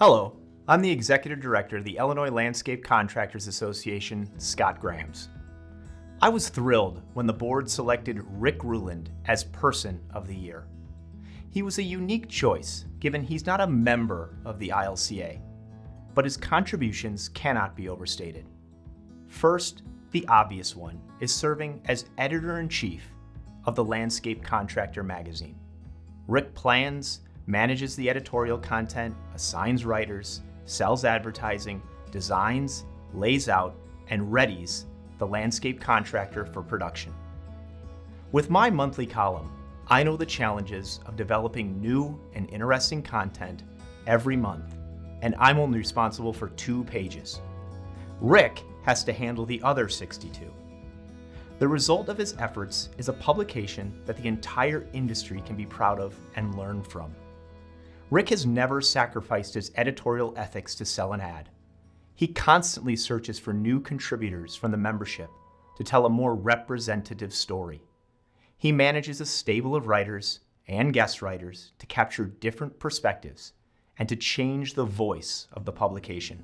Hello, I'm the Executive Director of the Illinois Landscape Contractors Association, Scott Grahams. I was thrilled when the board selected Rick Reuland as Person of the Year. He was a unique choice given he's not a member of the ILCA, but his contributions cannot be overstated. First, the obvious one is serving as Editor-in-Chief of the Landscape Contractor magazine. Rick plans, manages the editorial content, assigns writers, sells advertising, designs, lays out, and readies the landscape contractor for production. With my monthly column, I know the challenges of developing new and interesting content every month, and I'm only responsible for 2 pages. Rick has to handle the other 62. The result of his efforts is a publication that the entire industry can be proud of and learn from. Rick has never sacrificed his editorial ethics to sell an ad. He constantly searches for new contributors from the membership to tell a more representative story. He manages a stable of writers and guest writers to capture different perspectives and to change the voice of the publication.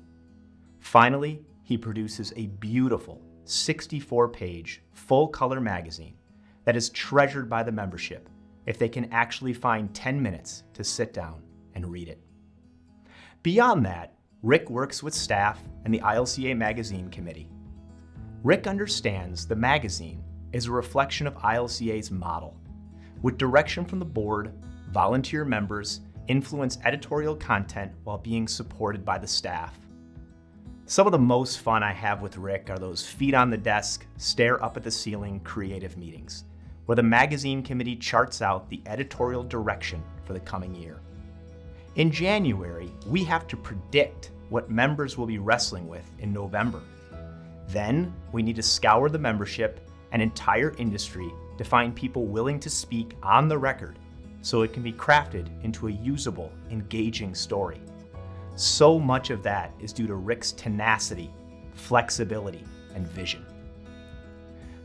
Finally, he produces a beautiful 64-page full-color magazine that is treasured by the membership if they can actually find 10 minutes to sit down and read it. Beyond that, Rick works with staff and the ILCA Magazine Committee. Rick understands the magazine is a reflection of ILCA's model. With direction from the board, volunteer members influence editorial content while being supported by the staff. Some of the most fun I have with Rick are those feet on the desk, stare up at the ceiling creative meetings, where the magazine committee charts out the editorial direction for the coming year. In January, we have to predict what members will be wrestling with in November. Then, we need to scour the membership and entire industry to find people willing to speak on the record so it can be crafted into a usable, engaging story. So much of that is due to Rick's tenacity, flexibility, and vision.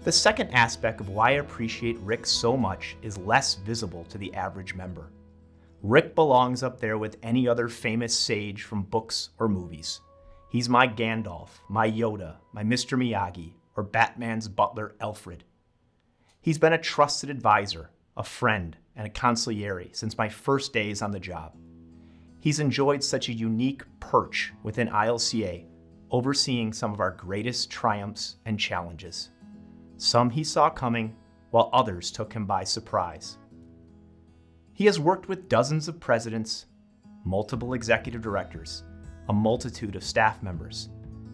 The second aspect of why I appreciate Rick so much is less visible to the average member. Rick belongs up there with any other famous sage from books or movies. He's my Gandalf, my Yoda, my Mr. Miyagi, or Batman's butler Alfred. He's been a trusted advisor, a friend, and a consigliere since my first days on the job. He's enjoyed such a unique perch within ILCA, overseeing some of our greatest triumphs and challenges. Some he saw coming, while others took him by surprise. He has worked with dozens of presidents, multiple executive directors, a multitude of staff members,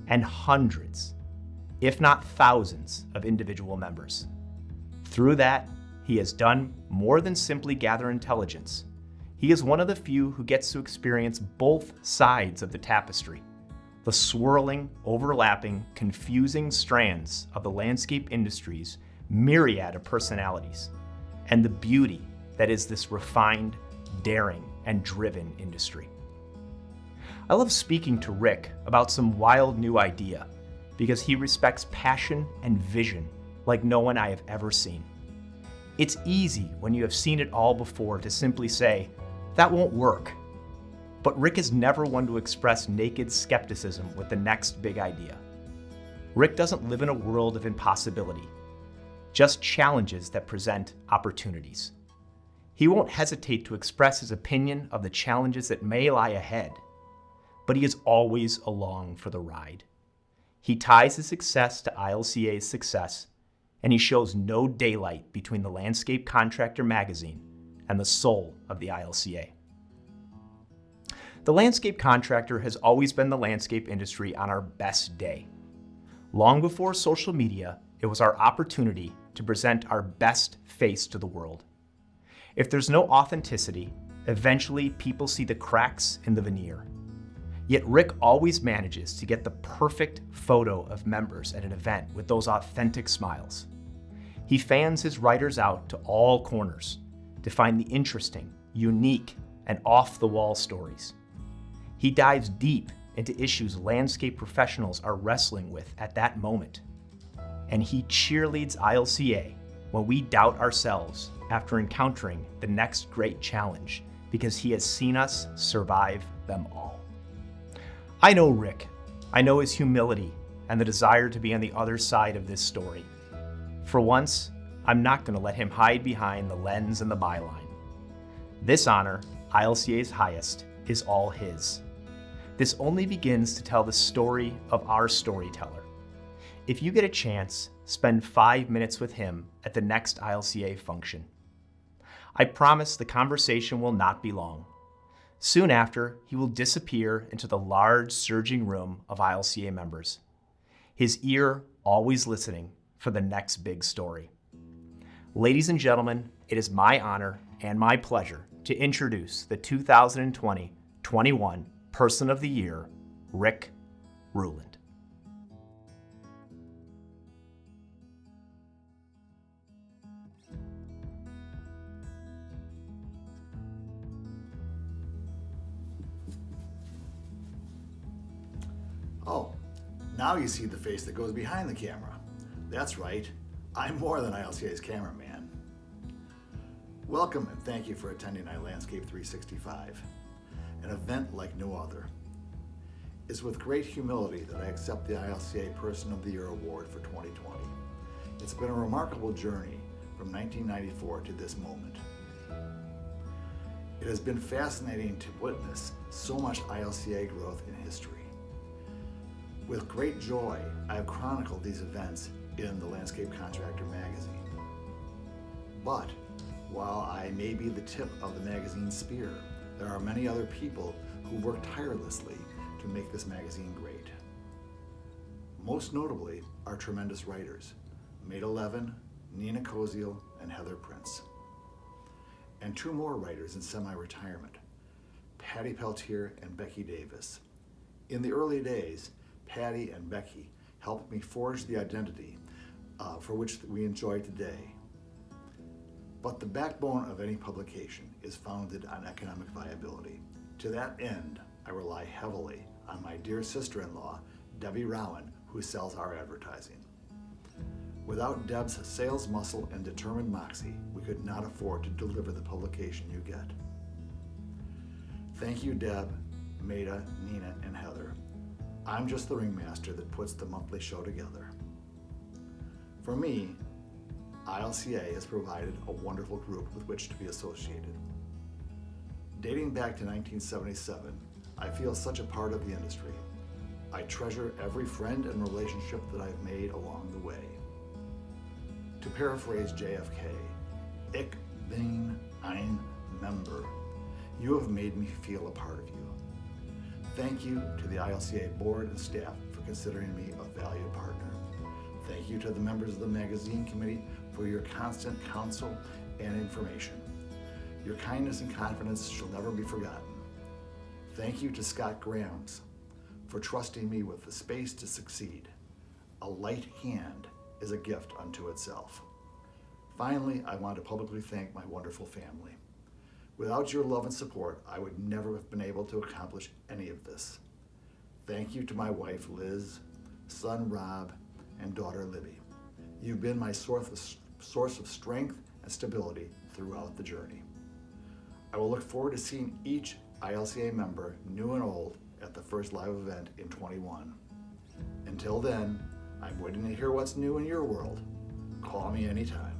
and hundreds, if not thousands, of individual members. Through that, he has done more than simply gather intelligence. He is one of the few who gets to experience both sides of the tapestry, the swirling, overlapping, confusing strands of the landscape industry's myriad of personalities, and the beauty that is this refined, daring, and driven industry. I love speaking to Rick about some wild new idea because he respects passion and vision like no one I have ever seen. It's easy when you have seen it all before to simply say, that won't work. But Rick is never one to express naked skepticism with the next big idea. Rick doesn't live in a world of impossibility, just challenges that present opportunities. He won't hesitate to express his opinion of the challenges that may lie ahead, but he is always along for the ride. He ties his success to ILCA's success, and he shows no daylight between the Landscape Contractor magazine and the soul of the ILCA. The landscape contractor has always been the landscape industry on our best day. Long before social media, it was our opportunity to present our best face to the world. If there's no authenticity, eventually people see the cracks in the veneer. Yet Rick always manages to get the perfect photo of members at an event with those authentic smiles. He fans his writers out to all corners to find the interesting, unique, and off-the-wall stories. He dives deep into issues landscape professionals are wrestling with at that moment. And he cheerleads ILCA when we doubt ourselves after encountering the next great challenge because he has seen us survive them all. I know Rick. I know his humility and the desire to be on the other side of this story. For once, I'm not going to let him hide behind the lens and the byline. This honor, ILCA's highest, is all his. This only begins to tell the story of our storyteller. If you get a chance, spend 5 minutes with him at the next ILCA function. I promise the conversation will not be long. Soon after, he will disappear into the large, surging room of ILCA members, his ear always listening for the next big story. Ladies and gentlemen, it is my honor and my pleasure to introduce the 2020-21 Person of the Year, Rick Reuland. Oh, now you see the face that goes behind the camera. That's right, I'm more than ILCA's cameraman. Welcome and thank you for attending iLandscape 365, an event like no other. It's with great humility that I accept the ILCA Person of the Year Award for 2020. It's been a remarkable journey from 1994 to this moment. It has been fascinating to witness so much ILCA growth in history. With great joy, I have chronicled these events in the Landscape Contractor magazine. But while I may be the tip of the magazine's spear, there are many other people who work tirelessly to make this magazine great. Most notably are tremendous writers, Maida Levin, Nina Koziel, and Heather Prince. And two more writers in semi-retirement, Patty Peltier and Becky Davis. In the early days, Patty and Becky helped me forge the identity for which we enjoy today. But the backbone of any publication is founded on economic viability. To that end, I rely heavily on my dear sister-in-law, Debbie Reuland, who sells our advertising. Without Deb's sales muscle and determined moxie, we could not afford to deliver the publication you get. Thank you, Deb, Maida, Nina, and Heather. I'm just the ringmaster that puts the monthly show together. For me, ILCA has provided a wonderful group with which to be associated. Dating back to 1977, I feel such a part of the industry. I treasure every friend and relationship that I've made along the way. To paraphrase JFK, Ich bin ein Member. You have made me feel a part of you. Thank you to the ILCA board and staff for considering me a valued partner. Thank you to the members of the magazine committee for your constant counsel and information. Your kindness and confidence shall never be forgotten. Thank you to Scott Grams for trusting me with the space to succeed. A light hand is a gift unto itself. Finally, I want to publicly thank my wonderful family. Without your love and support, I would never have been able to accomplish any of this. Thank you to my wife, Liz, son, Rob, and daughter, Libby. You've been my source of strength and stability throughout the journey. I will look forward to seeing each ILCA member, new and old, at the first live event in 21. Until then, I'm waiting to hear what's new in your world. Call me anytime.